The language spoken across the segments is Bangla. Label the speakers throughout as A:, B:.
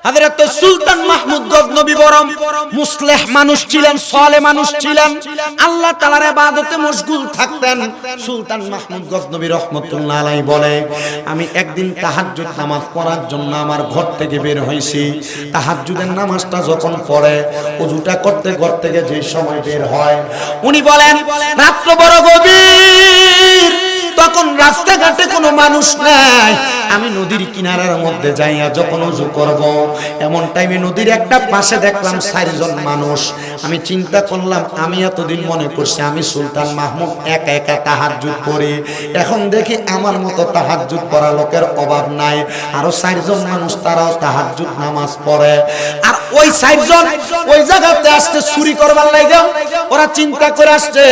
A: হযরত সুলতান মাহমুদ গজনবী বড় মুসলিহ মানুষ ছিলেন, সালেহ মানুষ ছিলেন, আল্লাহ তাআলার ইবাদতে মশগুল থাকতেন। সুলতান মাহমুদ গজনবী রাহমাতুল্লাহ আলাইহি বলে, আমি একদিন তাহাজ্জুদ নামাজ পড়ার জন্য আমার ঘর থেকে বের হইছি। তাহাজ্জুদের নামাজটা যখন পড়ে, ওযুটা করতে ঘর থেকে যে সময় বের হয়, উনি বলেন রাত্র বড় গভীর, তখন রাস্তাঘাটে কোনো মানুষ নাই। আমি নদীর কিনারার মধ্যে যাইয়া যখন ওযু করব, এমন টাইমে নদীর একটা পাশে দেখলাম 4 জন মানুষ। আমি চিন্তা করলাম, আমি এতদিন মনে করছি আমি সুলতান মাহমুদ একা একা তাহাজ্জুদ পড়ি, এখন দেখি আমার মতো তাহাজ্জুদ পড়া লোকের অভাব নাই, আরো 4 জন মানুষ তারাও তাহাজ্জুদ নামাজ পড়ে। আর ওই 4 জন ওই জায়গাতে আসতে চুরি করবার লাগে। ওরা চিন্তা করে আসছে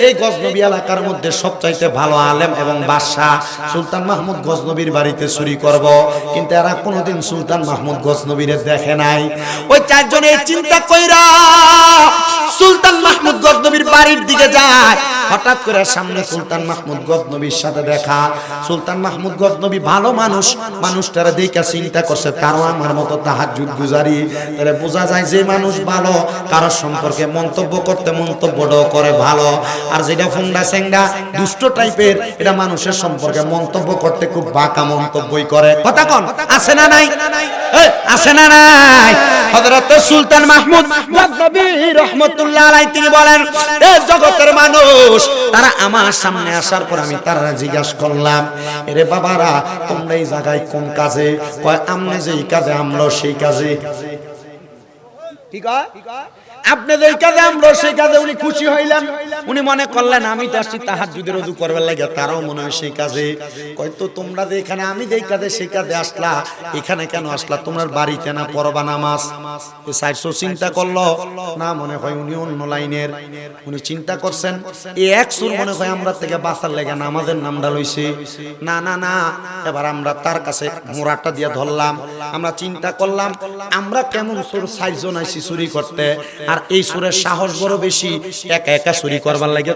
A: এই গজনবী এলাকার মধ্যে সবচাইতে ভালো আলেম এবং বাদশা সুলতান মাহমুদ গজনবীর বাড়িতে চুরি করব, কিন্তু এরা কোনোদিন সুলতান মাহমুদ গজনবীরে দেখে নাই। ওই 4 জন এই চিন্তা কইরা সুলতান মাহমুদ গজনবীর বাড়ির দিকে যায়। হঠাৎ করে সামনে সুলতান মাহমুদ গজনবীর সাথে দেখা। সুলতান মাহমুদ গজনবী ভালো মানুষ, মানুষটারে দেখে চিন্তা করছে তারও আমার মতো তাহাজ্জুদ গুজারি। তাহলে বোঝা যায় যে মানুষ ভালো, কারোর সম্পর্কে মন্তব্য করতে মন্তব্যটাও করে ভালো, আর যেটা ফুন্ডা সেঙ্গা দুষ্ট টাইপের, এটা মানুষের সম্পর্কে মন্তব্য করতে খুব বাঁকা মন্তব্যই করে। কথা কোন আছে না নাই? আছে না নাই? হযরত সুলতান মাহমুদ গজনবী রাহমাতুল্লাহ আলাইহি তিনি বলেন, এই জগতের মানুষ তারা আমার সামনে আসার পর আমি তারা জিজ্ঞাসা করলাম, এরে বাবারা তোমরা এই জায়গায় কোন কাজে? কয় আমনে যেই কাজে আমরাও সেই কাজে। ঠিক আছে, আপনি যেই কাজে আমরা সেই কাজে। উনি খুশি হইলেন, উনি মনে করলেন আমি তো আসছি তাহাজ্জুদের ওযু করবার লাগে, তারাও মনে হয় সেই কাজে। কয় তো তোমরা যে এখানে আমি যেই কাজে সেই কাজে আসলা, এখানে কেন আসলা? তোমার বাড়িতে না পড়বা নামাজ? এই 400 চিন্তা করলো না, মনে হয় উনি অন্য লাইনের। উনি চিন্তা করছেন এই এক সুর মনে হয় আমরা থেকে বাঁচার লাগে নামাজের নামটা লইছে। না না না, এবার আমরা তার কাছে মোড়াটা দিয়ে ধরলাম। আমরা চিন্তা করলাম আমরা কেমন সুর 4 জন আইছি চুরি করতে, আর এই সুরের সাহস বড় বেশি, একা একা চুরি করবার লাগে,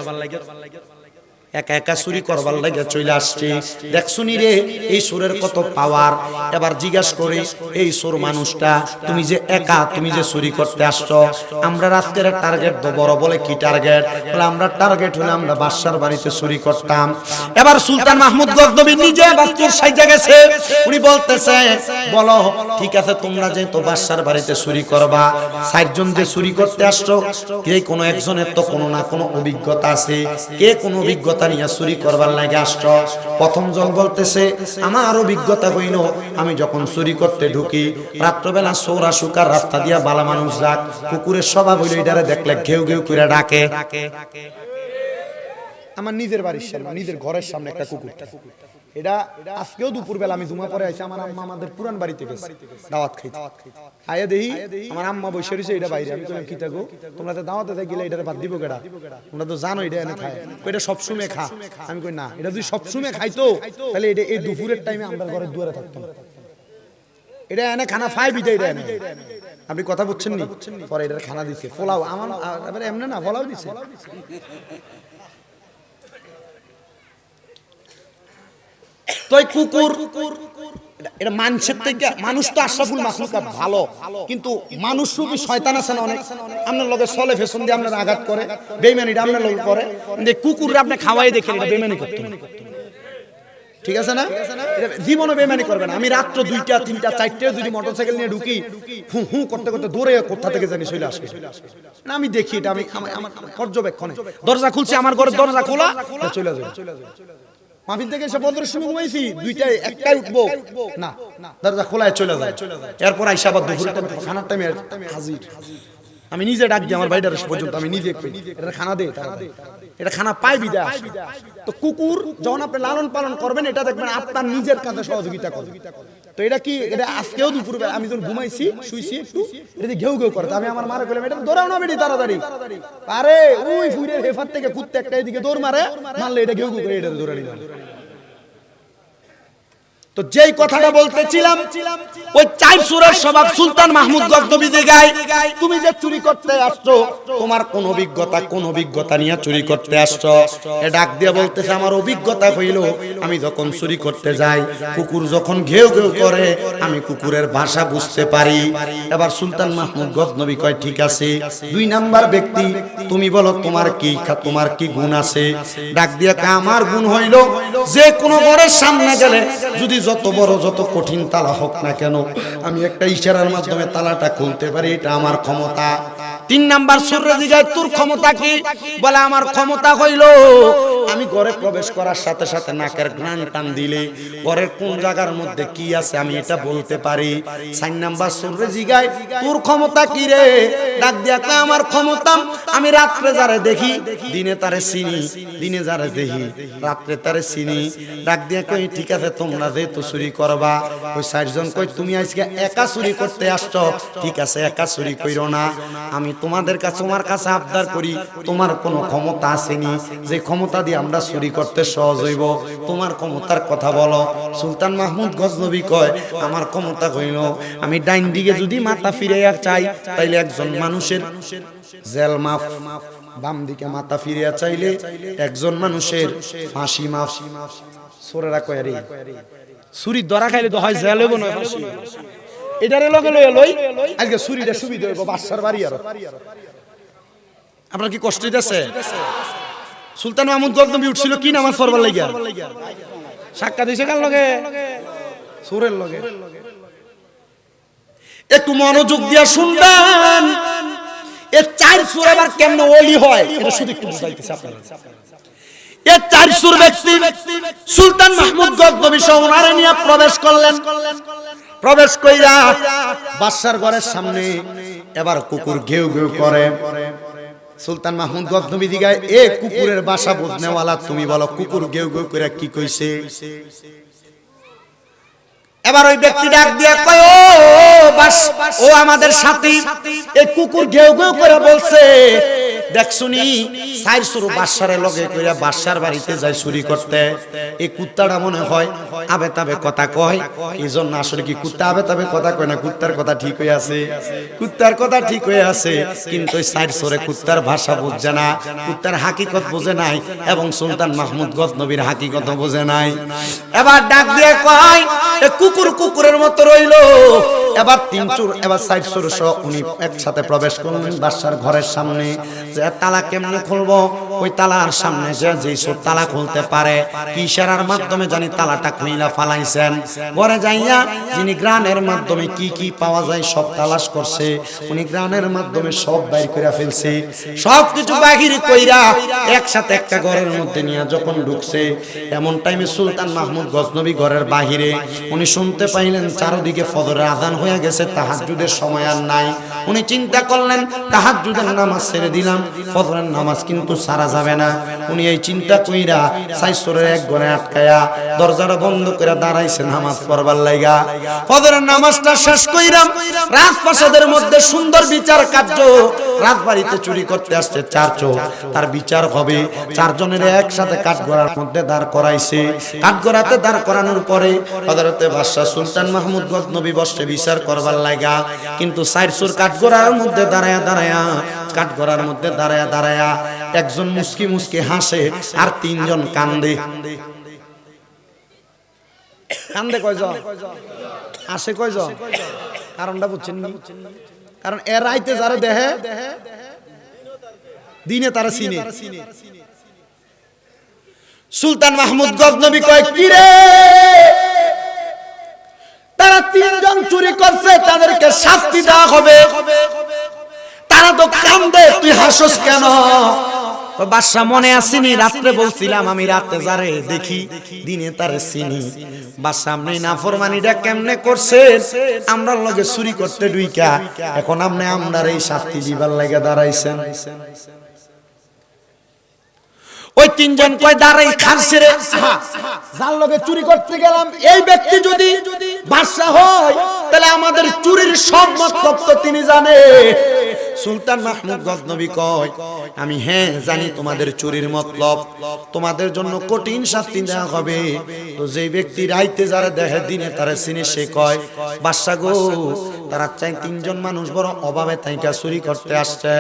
A: একা একা চুরি করবার লাগে চলে আসছি। দেখছুনি রে এই সুরের কত পাওয়ার। এবার জিজ্ঞাসা করি, এই সুর মানুষটা তুমি যে একা, তুমি যে চুরি করতে আসছো, আমরা রাতের টার্গেট তো বড়। বলে কি টার্গেট? বলে আমরা টার্গেট হলে আমরা বাদশার বাড়িতে চুরি করতাম। এবার সুলতান মাহমুদ গজনবী নিজে বাদশার সাইজা গেছে। উনি বলতেছে, বলো ঠিক আছে তোমরা যে তো বাদশার বাড়িতে চুরি করবা, 4 জন যে চুরি করতে আসছো, কে কোনো একজনের তো কোনো না কোনো অভিজ্ঞতা আছে, কে কোনো অভিজ্ঞতা নিয়ে চুরি করবার লাগে আসছো? প্রথম জন বলতেছে, আমার অভিজ্ঞতা হইল আমি যখন চুরি করতে ঢুকি, রাত্রবেলা চোরা শুকার রাস্তা দিয়া বালা মানুষ যাক, কুকুরের স্বভাব হইল এটারে দেখলে ঘেউ ঘেউ করে ডাকে। আমার নিজের বাড়ির সামনে, নিজের ঘরের সামনে একটা কুকুর। এটা আজকেও দুপুরবেলা আমি জুমা পরে আইছি, আমার আম্মা আমাদের পুরান বাড়িতে গেছে দাওয়াত খাইতে। আয়া দেহি আমার আম্মা বসে রইছে এটা বাইরে। আমি কইলাম কি থাকো তোমরা তো দাওয়াতে গেলে এটারে বাদ দিব কেডা? তোমরা তো জানো এটা এনে খায়, এটা সবসময় খা। আমি কই না, এটা যদি সবসময় খাইতো তাহলে এটা এই দুপুরের টাইমে আমরা ঘরের দুয়ারে থাকতো না। এটা এনে খানা ফাই বিদে এটা এনে। আপনি কথা বুঝছেন নি? পরে এটা খানা দিছে পোলাও, আমার এমনি না পোলাও দিছে। তোই কুকুর এটা মানুষের থেকে, মানুষ তো আশরাফুল মাখলুকাত ভালো, কিন্তু মানুষ রূপী শয়তান আছে না অনেক, আপনার লগে চলে ফেশন দিয়ে আপনার আঘাত করে, বেঈমানিটা আপনার লগে করে। কুকুররে আপনি খাওয়াই দেখেন এটা বেঈমানি করতে না, ঠিক আছে না? জীবনে বেঈমানি করবে না। আমি রাত্র 2টা 3টা 4টে যদি মোটরসাইকেল নিয়ে ঢুকি, হু হু করতে করতে দৌড়ে কোথা থেকে জানি চলে আসে না। আমি দেখি এটা, আমি আমার পর্যবেক্ষণে দরজা খুলছে, আমার ঘরের দরজা খোলা, চলে যাবে। মাহফিল থেকে এসে বদরের সময় ঘুমাইছি, 2টায় 1টায় উঠবো না, দরজা খোলায় চলে যায়। এরপর আইসা আবার দুপুরের টাইমে খানার টাইমে হাজির। আমি নিজে ডাক দিই আমার ভাইটার পর্যন্ত, আমি নিজে এটা খানা দে, এটা খানা পাই বিদা। তো কুকুর যখন আপনি লালন পালন করবেন, এটা দেখবেন আপনার নিজের কাছে সহযোগিতা করবে। তো এটা কি, এটা আজকেও দুপুরবেলা আমি যখন ঘুমাইছি শুইছি একটু, এটা যে ঘেউ ঘেউ করে, আমি আমার মারে কইলাম এটা দৌড়াও না বেটি তাড়াতাড়ি। আরে ওই ফুইরের হেফার থেকে কুত্তে একটা এদিকে দৌড় মারে, মারলে এটা ঘেউ ঘেউ করে এটা দৌড়ালি না। তো যেই কথাটা বলতেছিলাম, ওই চার সূরার স্বভাব সুলতান মাহমুদ গজনবী দেখায়, তুমি যে চুরি করতে আসছো, তোমার কোন অভিজ্ঞতা নিয়ে চুরি করতে আসছো? এ ডাক দিয়ে বলতেছে, আমার অভিজ্ঞতা হইল, আমি যখন চুরি করতে যাই, কুকুর যখন ঘেউ ঘেউ করে, আমি কুকুরের ভাষা বুঝতে পারি। এবার সুলতান মাহমুদ গজনবী কয়, ঠিক আছে, 2 নাম্বার ব্যক্তি, তুমি বলো তোমার কি গুণ আছে? ডাক দিয়ে কয়, আমার গুণ হইল, যে কোনো ঘরের সামনে গেলে যদি যত বড় যত কঠিন তালা হোক না কেন, আমি একটা ইশারার মাধ্যমে তালাটা খুলতে পারি, এটা আমার ক্ষমতা। 3 নাম্বার সূরা জিগায়, তোর ক্ষমতা কি? বলে, আমার ক্ষমতা হইল, আমি ঘরে প্রবেশ করার সাথে সাথে নাকের ঘ্রাণ টান দিলে ঘরের কোন জায়গার মধ্যে কি আছে আমি এটা বলতে পারি। 4 নাম্বার সূরা জিগায়, তোর ক্ষমতা কি রে? ডাক দিয়া কয়, আমার ক্ষমতা, আমি রাত্রে যারে দেখি দিনে তারে চিনি, দিনে যারে দেখি রাত্রে তারে চিনি। ডাক দিয়া কই, ঠিক আছে, তোমরা যেহেতু চুরি করবা, ওই 4 জন কই, তুমি আজকে একা চুরি করতে আসছো, ঠিক আছে, একা চুরি কইরো না, আমি তোমার কাছে আবদার করি, তোমার কোনো ক্ষমতা আসেনি যে ক্ষমতা দিয়ে আমরা চুরি করতে সহজ হইব, তোমার ক্ষমতার কথা বলো। সুলতান মাহমুদ গজনবী কয়, আমার ক্ষমতা হইল, আমি ডাইন দিকে যদি মাথা ফিরাইয়া চাই তাইলে একজন মানুষের জেল মাফ, বাম দিকে মাথা ফিরিয়া চাইলে একজন মানুষের ফাঁসি মাফ। সোরেরা কয়, রে চুরি ধরা খাইলে তো হয় জেল হইব, নয় ফাঁসি। এটারে লগে লই আজকে চুরিটা সুবিধা হইব, বাদশার বাড়ি। আর আপনার কি কষ্ট হইতেছে? সুলতান মাহমুদ গজনবী উঠছিল কি নামাজ পড়বার লাগিয়া, সাক্ষাৎ হইছে কার লগে? সুরের লগে। একটু মনোযোগ দিয়া শুনবেন, এই 4 সূরা আবার কেমনে ওলি হয় এটা শুধু একটু বুঝাইতেছি আপনারা। এই 4 সূরা ব্যক্তি সুলতান মাহমুদ গজনবী সহ ওনারে নিয়ে প্রবেশ করলেন। প্রবেশ কইরা বাদশার ঘরের সামনে এবার কুকুর ঘেউ ঘেউ করে। সুলতান মাহমুদ গজনবী দিগায়, এ কুকুরের ভাষা বুঝনেওয়ালা, তুমি বলো কুকুর ঘেউ ঘেউ করে কি কইছে? এবার ওই ব্যক্তি ডাক দিয়া কয়, ও আমাদের সাথী, এই কুকুর ঘেউ ঘেউ করে বলছে, দেখছুনি 4 সূরা বাদশারে লগে কইরা বাদশার বাড়িতে যায় চুরি করতে। এই কুত্তাটা মনে হয় আবে তাবে কথা কয়, এইজন্য আসলে কি কুত্তা আবে তাবে কথা কয় না, কুত্তার কথা ঠিক হয়ে আছে, কুত্তার কথা ঠিক হয়ে আছে, কিন্তু ওই 4 সূরা কুত্তার ভাষা বুঝে না, কুত্তার হাকিকত বুঝে নাই, এবং সুলতান মাহমুদ গজনবীর হাকিকত বুঝে নাই। এবার ডাক দিয়ে কয়, এ কুকুর কুকুরের মতো রইল। এবার 4 সূরা সহ উনি একসাথে প্রবেশ করলেন বাদশার ঘরের সামনে। যে তালা কেমনে খুলবো, ওই তালার সামনে যে সব তালা খুলতে পারে, কি ইশারার মাধ্যমে জানি তালাটা খুইলা ফালাইছেন। ঘরে যাইয়া যিনি গ্রানের মাধ্যমে কি কি পাওয়া যায় সব তালাশ করছে, উনি গ্রানের মাধ্যমে সব বাইর করে ফেলছে। সব কিছু বাহির কইরা একসাথে একটা ঘরের মধ্যে নিয়ে যখন ঢুকছে, এমন টাইমে সুলতান মাহমুদ গজনবী ঘরের বাহিরে উনি শুনতে পাইলেন চারদিকে ফজরের আযান হয়ে গেছে, তাহাজ্জুদের সময় আর নাই। উনি চিন্তা করলেন, তাহাজ্জুদের নামাজ ছেড়ে দিলাম, ফজরের নামাজ কিন্তু সারা যাবে না। উনি এই চিন্তা কইরা 4 সূরার এক ঘরে আটকায়া দরজাটা বন্ধ করে দাঁড়াইছে নামাজ পড়বার লাগা। ফজরের নামাজটা শেষ কইরা রাজপ্রাসাদের মধ্যে সুন্দর বিচার কার্য, রাজবাড়িতে চুরি করতে আসছে 4 চোর, তার বিচার হবে। 4 জনের একসাথে কাঠগড়ার মধ্যে দাঁড় করাইছে। কাঠগড়াতে দাঁড় করানোর পরে হযরতে বাদশা সুলতান মাহমুদ গজনবী বসে বিচার করবার লাগা, কিন্তু 4 চোর কাঠগড়ার মধ্যে দাঁড়ায়া একজন মুস্কি মুস্কি হাসে আর 3 জন কান্দে। কান্দে কয়জন? হাসে কয়জন? কারণটা বুঝছেন না? কারণ এর রাইতে যারা দেহে দিনে তারা চিনে। সুলতান মাহমুদ গজনবী কয়, কি রে, তারা 3 জন চুরি করছে, তাদেরকে শাস্তি দেওয়া হবে, তারা তো কান্দে, তুই হাসস কেন? বাদশা, মনে আসেনি রাত্রে বলছিলাম আমি রাতে যারে দেখি দিনে তারে চিনি। বাদশা, আপনি নাফরমানিটা কেমনে করছেন? আমরা লগে চুরি করতে ঢুইকা এখন আপনি আমরার এই শাস্তি দিবার লাগা দাঁড়াইছেন। ওই 3 জন কয়, দাঁড়াই খাসছে রে, যার লগে চুরি করতে গেলাম এই ব্যক্তি যদি বাদশা হয় তাহলে আমাদের চুরির সব মতলব তো তিনি জানে। সুলতান মাহমুদ গজনবী কয় আমি হ্যাঁ জানি তোমাদের চুরির মতলব, তোমাদের জন্য কঠিন শাস্তি দেওয়া হবে। তো যেই ব্যক্তি রাইতে যারা দেখে দিনে তারা চিনে, সে কয় বাদশা গো, তারা চাই তিনজন মানুষ বড় অভাবে তাইকা চুরি করতে আসছে।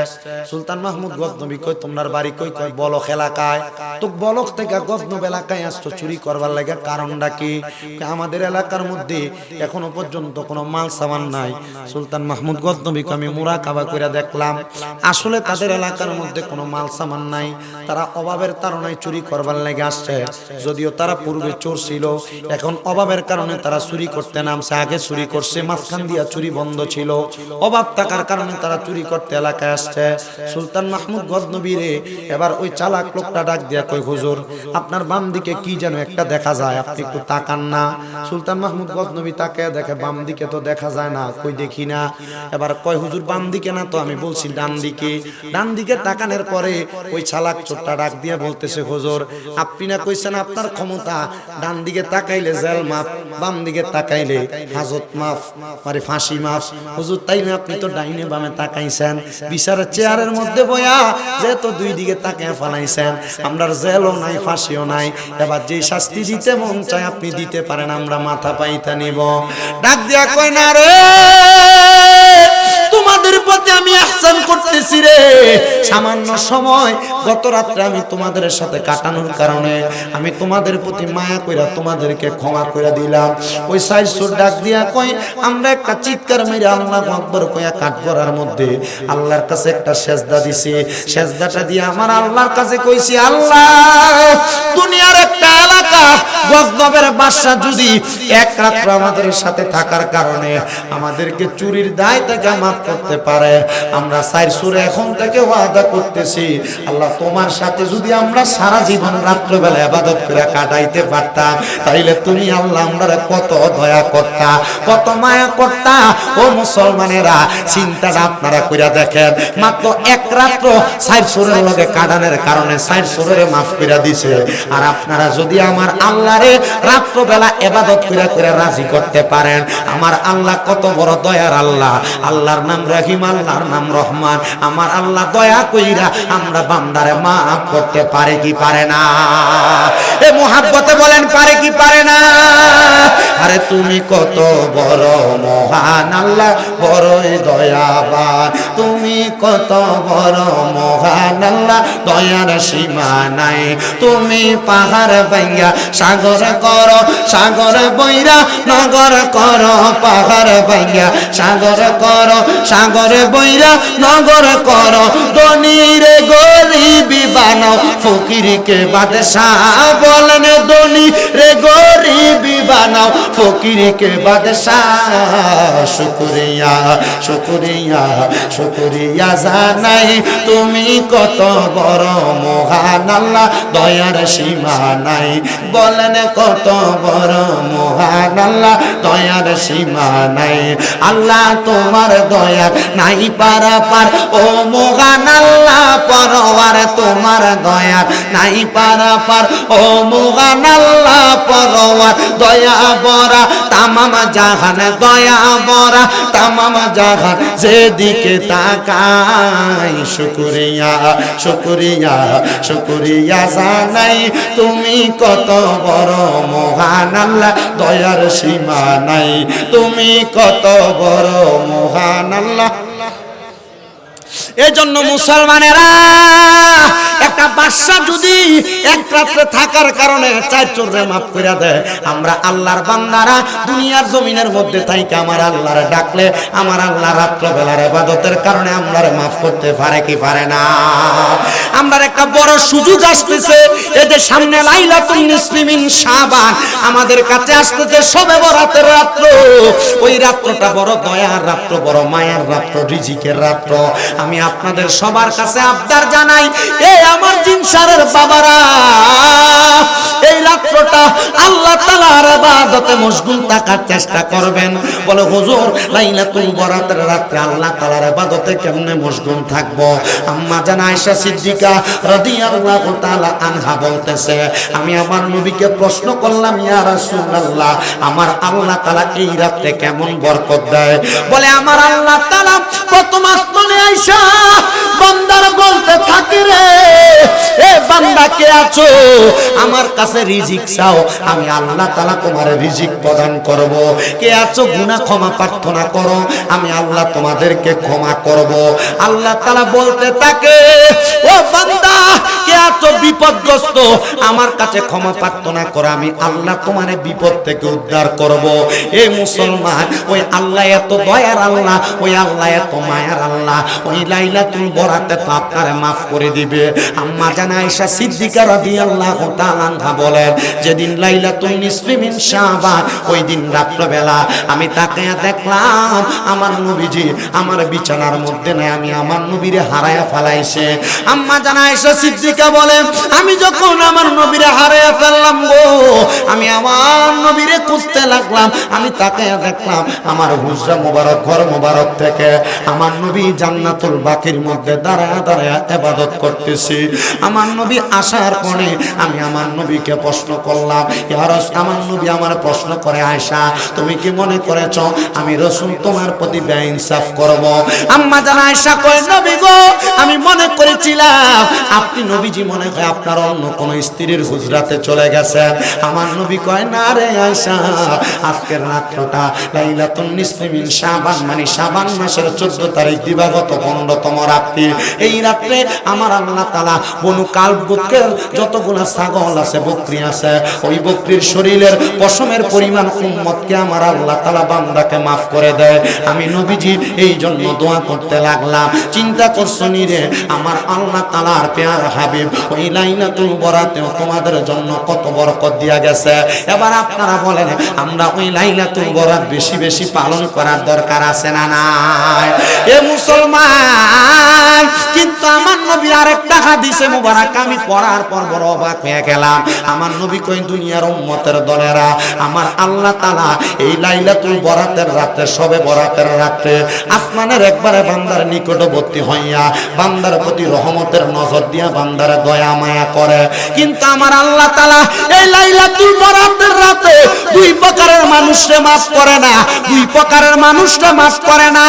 A: সুলতান মাহমুদ গজনবী কয় তোমার বাড়ি কই? কয় বলক এলাকায়। তো বলক থেকে গজনব এলাকায় আসছো চুরি করবার লাগে, কারণটা কি? আমাদের এলাকার মধ্যে এখনো পর্যন্ত কোনো মাল সামান নাই। সুলতান মাহমুদ গজনবী কয় আমি মুরাকাবা কইরা দেখলাম আসলে তাদের এলাকার মধ্যে কোনো মাল সামান নাই, তারা অভাবের তাড়নায় চুরি করবার লাগে আসছে। যদিও তারা পূর্বে চোর ছিল, এখন অভাবের কারণে তারা চুরি করতে নামছে। আগে চুরি করছে, মাঝখান দিয়া চুরি বন্ধ ছিল, অভাব থাকার কারণে তারা চুরি করতে এলাকায় আসছে। সুলতান মাহমুদ গজনবী রে এবার ওই চালাক লোকটা ডাক দিয়া কই হুজুর আপনার বাম দিকে কি যেন একটা দেখা যায়, আপনি একটু তাকান না। সুলতান মাহমুদ গজনবী তাকে দেখে বাম দিকে তো দেখা যায় না, কই দেখি না। এবার কয় হুজুর বাম দিকে না তো, আমি বলছি ডান দিকে। ডান দিকে তাকানোর পরে ওই চালাক চোরটা ডাক দিয়ে বলতেছে হুজুর আপনি না কইছেন আপনার ক্ষমতা, ডান দিকে তাকাইলে জেল মাফ, বাম দিকে তাকাইলে হাজত মাফ, মানে ফাঁসি মাফ। হুজুর তাই না, আপনি তো ডাইনে বামে তাকাইছেন, বিচারের চেয়ারের মধ্যে বয়া যেহেতু দুই দিকে তাকায় ফেলাইছেন, আমরার জেলও নাই ফাঁসিও নাই, এবার যে শাস্তি দিতে মন চায় আপনি দিতে পারেন, আমরা মাথা পাইতে নিব। ডাক দিয়া কয় না রে, তোমাদের প্রতি আমি ইহসান করতেছি রে, সামান্য সময় গত রাত্রে আমি তোমাদের সাথে কাটানোর কারণে আমি তোমাদের প্রতি মায়া কইরা তোমাদেরকে ক্ষমা কইরা দিলাম। ওই সাইড সুর ডাক দিয়া কই আমরা একটা চিৎকার মেরে আল্লাহু আকবার কইয়া কাঠগড়ার মধ্যে আল্লাহর কাছে একটা সেজদা দিছি। সেজদাটা দিয়ে আমার আল্লাহর কাছে কইছি আল্লাহ দুনিয়ার একটা এলাকা গজনবের বাদশা যদি এক রাত্র আমাদের সাথে থাকার কারণে আমাদেরকে চুরির দায় থেকে মাফ করতে পারে, আমরা সাইর সুরে এখন থেকে ওয়াদা করতেছি আল্লাহ তোমার সাথে যদি আমরা সারা জীবন রাত্রবেলা ইবাদত করে কাটাইতে পারতাম, তাইলে তুমি আল্লাহ আমরা কত দয়া করতা, কত মায়া করতা। ও মুসলমানেরা চিন্তাটা আপনারা কইরা দেখেন, মাত্র এক রাত্র সাইর সুরের লগে কাটানোর কারণে সাইর সুরের মাফ কইরা দিছে। আর আপনারা যদি আমার আল্লাহরে রাত্রবেলা ইবাদত কইরা কইরা রাজি করতে পারেন, আমার আল্লাহ কত বড় দয়ার আল্লাহ। আল্লাহর নাম রহিম, আল্লাহর নাম রহমান। আমার আল্লাহ দয়া কইরা আমরা বান্দারে মাফ করতে পারে কি পারে না? এ মুহাব্বতে বলেন পারে কি পারে না? আরে তুমি কত বড় মহান আল্লাহ, বড়ই দয়াবান, তুমি কত বড় মহান আল্লাহ, দয়ার সীমা নাই। তুমি পাহাড় ভাঙ্গা সাগর করো, সাগর বইরা নগর করো, পাহাড় ভাঙ্গা সাগর করো, সাগর বইরা নগর করো, ধনীর গরিবি বানাও, ফকিরকে বাদশাহ বলেন, ধনী রে গরিবি বানাও, ফকিরকে বাদশাহ। শুকরিয়া শুকরিয়া শুকরিয়া জানাই, তুমি কত বড় মহান আল্লাহ, দয়ার সীমা নাই। বলেন কত বড় মহান আল্লাহ, দয়ার সীমা নাই। আল্লাহ তোমার দয়া নাই পারাপার, ও মহান আল্লাহ পরওয়ার তোমার দয়া নাই পারাপার, ও মহান আল্লাহ পরওয়ার দয়া বরা তামাম জাহান, দয়া বরা তামাম জাহান, যেদিকে তাকাই শুকরিয়া শুকরিয়া শুকরিয়া জানাই, তুমি কত বড় মহান আল্লাহ, দয়ার সীমা নাই। তুমি কত বড় মহান আল্লাহ। এজন্য মুসলমানেরা একটা বাদশা যদি এক রাত্রে থাকার কারণে চার চোরে মাফ করে দেয়, আমরা আল্লাহর বান্দারা দুনিয়ার জমিনের মধ্যে থাইকে আমার আল্লাহরে ডাকলে আমার আল্লাহ রাত্রবেলার ইবাদতের কারণে আমরারে মাফ করতে পারে কি পারে না? আমরা একটা বড় সুযোগ আসতেছে, এই যে সামনে লাইলাতুন নিসফি মিন শাবান আমাদের কাছে আসতেছে, শবে বরাতের রাত্র। ওই রাত্রটা বড় দয়ার রাত্র, বড় মায়ার রাত্র, রিজিকের রাত্র। আমি আপনাদের সবার কাছে আবদার জানাই, এই আমার জিনসারের বাবারা এই রাত্রটা আল্লাহ তাআলার ইবাদতে মশগুল থাকার চেষ্টা করবেন। বলে হুজুর লাইলাতুল বরাতের রাতে আল্লাহ তাআলার ইবাদতে কেমনে মশগুল থাকবো? আম্মা জান আয়েশা সিদ্দিকা রাদিয়াল্লাহু তাআলা আনহা বলতেছে, আমি আমার নবীকে প্রশ্ন করলাম, ইয়া রাসূলুল্লাহ আমার আল্লাহ তাআলা এই রাতে কেমন বরকত দেয়? বলে আমার আল্লাহ তাআলা প্রথম আসমানে আয়েশা বান্দার বলতে থাকে রে, এ বান্দা কে আছো, আমার কাছে রিজিক চাও, আমি আল্লাহ তাআলা তোমার রিজিক প্রদান করব। কে আছো গুনাহ ক্ষমা প্রার্থনা করো, আমি আল্লাহ তোমাদেরকে ক্ষমা করব। আল্লাহ তাআলা বলতে থাকে, ও বান্দা কে আছো বিপদগ্রস্ত, আমার কাছে ক্ষমা প্রার্থনা করো, আমি আল্লাহ তোমার বিপদ থেকে উদ্ধার করব। এই মুসলমান, ওই আল্লাহ এত দয়ার আল্লাহ, ওই আল্লাহ এত মায়ার আল্লাহ, ওই লাইলাতুল বরাতে তো আপনারে মাফ করে দিবে। আম্মা জান আয়েশা সিদ্দিকা রাদিয়াল্লাহু তাআলা আনহা বলেন, যেদিন লাইলাতুল নিসফি মিন শাবান, ওই দিন রাত্রবেলা আমি তাকিয়ে দেখলাম আমার নবীজি আমার বিছানার মধ্যে নাই, আমি আমার নবীরে হারায়া ফেলাইছে। আম্মা জান আয়েশা সিদ্দিকা বলেন, আমি যখন আমার নবীরে হারায়া ফেললাম গো, আমি আমার নবীরে খুঁজতে লাগলাম, আমি তাকিয়ে দেখলাম আমার হুজরা মোবারক, ঘর মোবারক থেকে আমার নবী জান্নাতুল বাকির মধ্যে দাঁড়ায় দাঁড়ায় ইবাদত করতেছি। আমার নবী আসার পরে আমি আমার নবীকে প্রশ্ন করলাম, ইয়া রাসূল, আমার নবী আমার প্রশ্ন করে, আয়েশা তুমি কি মনে করেছ আমি রাসূল তোমার প্রতি বেইনসাফ করব? আম্মা জান আয়েশা কয়, নবী গো, আমি মনে করেছিলাম আপনি নবীজি মনে হয় আপনার অন্য কোন স্ত্রীর হুজরাতে চলে গেছেন। আমার নবী কয়, না রে আয়েশা, আজকের রাতটা লাইলাতুন নিসফি মিন শাবান, মানে শাবান মাসের 14 তারিখ দিবাগত 15তম রাত্রি। এই রাতে আমার আল্লাহ তাআলা বনু কালব গোত্রের যতগুলো ছাগল আছে, বকরি আছে, ওই বকরির শরীরের পশমের পরিমাণ উম্মতকে আমার আল্লাহ তাআলা বান্দাকে মাফ করে দেয়। আমি নবীজি এই জন্য দোয়া করতে লাগলাম। চিন্তা করছো নি রে, আমার আল্লাহ তাআলার প্যার হাবিব ওই লাইলাতুল বরাতেও তোমাদের জন্য কত বরকত দিয়া গেছে। এবার আপনারা বলেন, আমরা ওই লাইলাতুল বরাত বেশি বেশি পালন করার দরকার আছে না নাই? এ মুসলমান, কিন্তু আমার নবী আরেকটা হাদিসে মুবারক আমি পড়ার পর বড় অবাক হয়ে গেলাম। আমার নবী কই, দুনিয়ার উম্মতের দলেরা, আমার আল্লাহ তাআলা এই লাইলাতুল বরাতের রাতে, সবে বরাতের রাতে আসমানের একবারে বান্দার নিকটবর্তী হইয়া বান্দার প্রতি রহমতের নজর দিয়া বান্দার দয়া মায়া করে। কিন্তু আমার আল্লাহ তাআলা এই লাইলাতুল বরাতের রাতে দুই প্রকারের মানুষকে মাফ করে না, দুই প্রকারের মানুষকে মাফ করে না।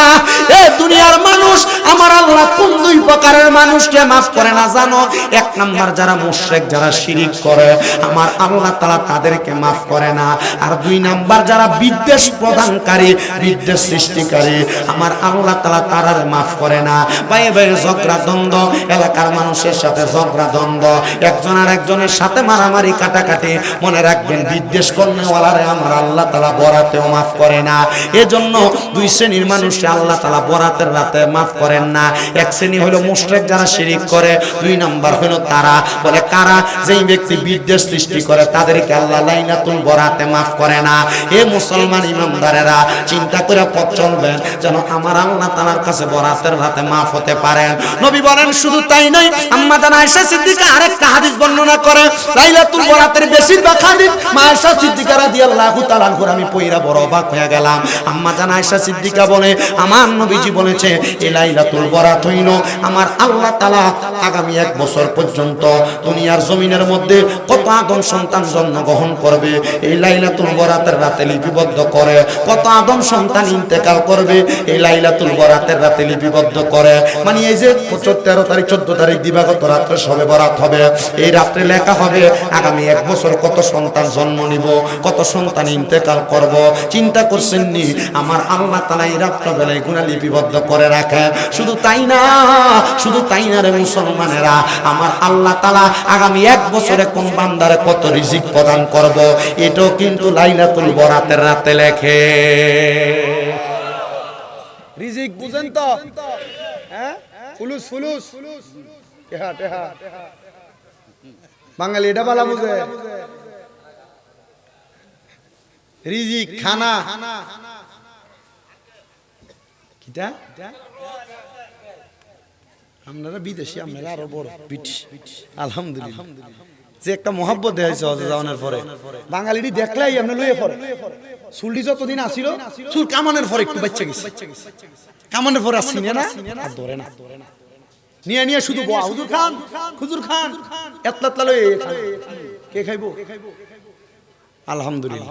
A: এই দুনিয়ার মানুষ আমার আল্লাহ কোন দুই প্রকারের মানুষকে মাফ করে না জানো? এক নাম্বার যারা মুশরিক, যারা শিরিক করে, আমার আল্লাহ তাআলা তাদেরকে মাফ করে না। আর দুই নাম্বার যারা বিদ্বেষ প্রদানকারী, বিদ্বেষ সৃষ্টিকারী, আমার আল্লাহ তাআলা তারার মাফ করে না। ভাই ভাই ঝগড়া দ্বন্দ্ব, এলাকার মানুষের সাথে ঝগড়া দ্বন্দ্ব, একজন আর একজনের সাথে মারামারি কাটাকাটি, মনে রাখবেন বিদ্বেষ করনেওয়ালারে আমার আল্লাহ তাআলা বরাতেও মাফ করে না। এজন্য দুই শ্রেণীর মানুষকে আল্লাহ তাআলা বরাতের রাতে মাফ করেন না। এক শ্রেণী হলো মুশরিক, যারা শিরিক করে। দুই নাম্বার হলো তারা বলে কারা, যেই ব্যক্তি বিদ্বেষ সৃষ্টি করে তাদেরকে আল্লাহ লাইলাতুল বরাতে মাফ করে না। এ মুসলমান ইমানদারেরা, চিন্তা করে পথ চলবেন যেন আমার আল্লাহ তাআলার কাছে বরাতের রাতে মাফ হতে পারেন। নবী বলেন, শুধু তাই নয়, আম্মা জান আয়েশা সিদ্দিকা আরেকটা হাদিস বর্ণনা করে, লাইলাতুল বরাতের বেশিরভাগ হাদিস মা আয়েশা সিদ্দিকা রাদিয়াল্লাহু তাআলা আনহা, আমি পয়রা বড় অবাক হয়ে গেলাম। আম্মা জান আয়েশা সিদ্দিকা বলে, আমার নবীজি বলেছে এই লাইলাতুল বরাত হইল আমার আল্লাহ তাআলা আগামী 1 বছর পর্যন্ত দুনিয়ার জমিনের মধ্যে কত আদম সন্তান জন্মগ্রহণ করবে এই লাইলাতুল বরাতের রাতে লিপিবদ্ধ করে, কত আদম সন্তান ইন্তেকাল করবে এই লাইলাতুল বরাতের রাতে লিপিবদ্ধ করে। মানে এই যে 13 তারিখ 14 তারিখ দিবাগত রাত্রে সবে বরাত হবে, এই রাত্রে লেখা হবে আগামী 1 বছর কত সন্তান জন্ম নিব, কত সন্তান ইন্তেকাল করব। চিন্তা করছেন নি আমার আল্লাহ তাআলা এই রাত্রবেলায় গুনাহ লিপিবদ্ধ করে রাখে। শুধু তাই না, শুধু তাই না রে মুসলমানেরা, আমার আল্লাহ তাআলা আগামী 1 বছরে কোন বান্দারে কত রিজিক প্রদান করব, এটাও কিন্তু লাইলাতুল বরাতের রাতে লেখে। রিজিক বুঝেন তো? হ্যাঁ, ফুলুস ফুলুস টেহা টেহা, বাঙালি এটা বলা বুঝে। রিজিক খানা কিটা, আপনারা বিদেশি, আপনারা আরো বড় ব্রিটিশ। আলহামদুলিল্লাহ, যে একটা মহাব্বত দেখাইছে হজে যাওয়ার পরে, বাঙালিটি দেখলেই আপনি লইয়ে পড়ে। চুলটি যতদিন আসিল, চুল কামানের পরে একটু বাচ্চা গেছে, কামানের পরে আসছি না, আর ধরে না, নিয়ে নিয়ে শুধু বয়া, হুজুর খান, হুজুর খান, এতলা লয়ে কে খাইবো? আলহামদুলিল্লাহ,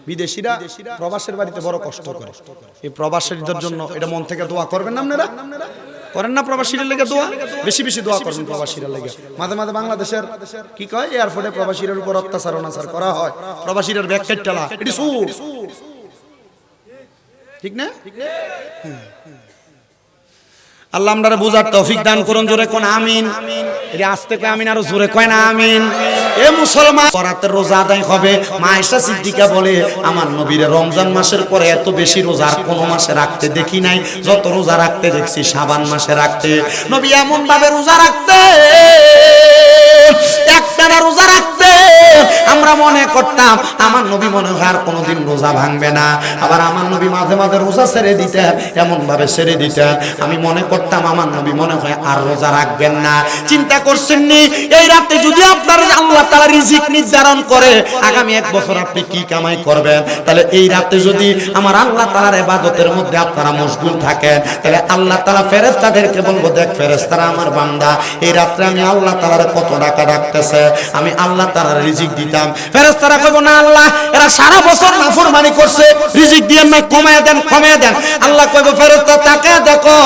A: বিদেশিরা প্রবাসের বাড়িতে বড় কষ্ট করে। এই প্রবাসীদের জন্য এটা মন থেকে দোয়া করবেন না আপনারা? করেন না প্রবাসীদের লেগে দোয়া? বেশি বেশি দোয়া করবেন প্রবাসীদের লেগে। মাঝে মাঝে বাংলাদেশের কি কয় এয়ারপোর্টে প্রবাসীদের উপর অত্যাচার অনাচার করা হয়, প্রবাসীদের ব্যাগ কেটলা, এটি সুর, ঠিক না? আল্লাহ আমরারে বুঝার তৌফিক দান করুন। জোরে কোন আমিন। এটা আস্তে কয় আমিন, আরো জোরে কয় না আমিন। এ মুসলমান, বরাতের রোজা আদায় হবে। মা আয়েশা সিদ্দিকা বলে আমার নবীরে রমজান মাসের পরে এত বেশি রোজা আর কোন মাসে রাখতে দেখি নাই, যত রোজা রাখতে দেখছি শাবান মাসে রাখতে। নবী এমন ভাবে রোজা রাখতে, একটানা রোজা রাখতে আমরা মনে করতাম আমার নবী মনে হয় আর কোনোদিন রোজা ভাঙবে না। আবার আমার নবী মাঝে মাঝে রোজা ছেড়ে দিতেন, এমন ভাবে ছেড়ে দিতেন আমি মনে করতাম আমার নবী মনে হয় আর রোজা রাখবেন না। চিন্তা করছেন নি এই রাতে যদি আপনার আল্লাহ তাআলা রিজিক নির্ধারণ করে আগামী 1 বছর আপনি কি কামাই করবেন, তাহলে এই রাতে যদি আমার আল্লাহ তাআলার ইবাদতের মধ্যে আপনারা মশগুল থাকেন, তাহলে আল্লাহ তাআলা ফেরেশতাদেরকে বলবো, দেখ ফেরেশতারা আমার বান্দা এই রাতে আমি আল্লাহ তাআলার কত টাকা রাখতেছে, আমি আল্লাহ তাআলার রিজিক দিতাম। ফেরেশতারা কইবো না আল্লাহ এরা সারা বছর নাফরমানি করছে, রিজিক দিয়ে না, কমায় দেন কমায় দেন। আল্লাহ কইবো ফেরেশতা তাকে দেখো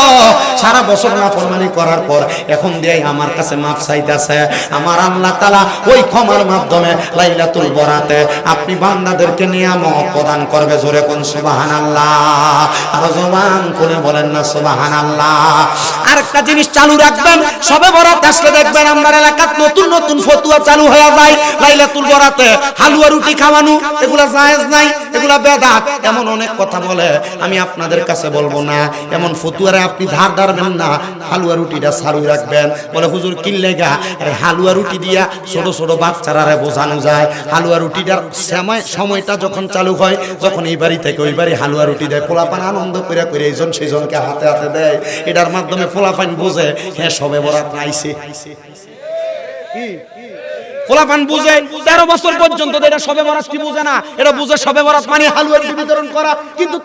A: সারা বছর নাফরমানি করার পর এখন দিয়ে আমার কাছে মাফ চাইতেছে। আমার আল্লাহ তাআলা ওই ক্ষমার মাধ্যমে লাইলাতুল বরাতে আপনি বান্দাদেরকে নিয়ামত প্রদান করবে। জোরে কোন সুবহানাল্লাহ, আর জবান করে বলেন না সুবহানাল্লাহ। আরেকটা জিনিস চালু রাখবেন, সবে বরাত আসলে দেখবেন আমার এলাকায় নতুন নতুন ফতুয়া চালু হয়ে যায়। লাইলাতুল বরাতে হালুয়া রুটি খাওয়ানো এগুলা জায়েজ নাই, এগুলা বেদাত, এমন অনেক কথা বলে। আমি আপনাদের কাছে বলবো না এমন ফতুয়ারে আপনি ধার ধারবেন না, হালুয়া রুটিটা চালু রাখবেন। বলে হুজুর কি লেগা? আরে হালুয়া রুটি দিয়া ছোট ছোট বাচ্চারা বোঝানো যায়। হালুয়া রুটিটার সময়টা যখন চালু হয়, যখন এই বাড়ি থেকে ওই বাড়ি হালুয়া রুটি দেয়, পোলাপান আনন্দ করে করে এইজন সেইজনকে হাতে হাতে দেয়। এটার মাধ্যমে পোলাপান বোঝে হ্যাঁ সবে বরাত আইছে। পোলাপান বুঝে 13 বছর পর্যন্ত এটা সবে বরাত কি বুঝে না, এটা বুঝে সবে বরাত মানে হালুয়া রুটি বিতরণ করা। কিন্তু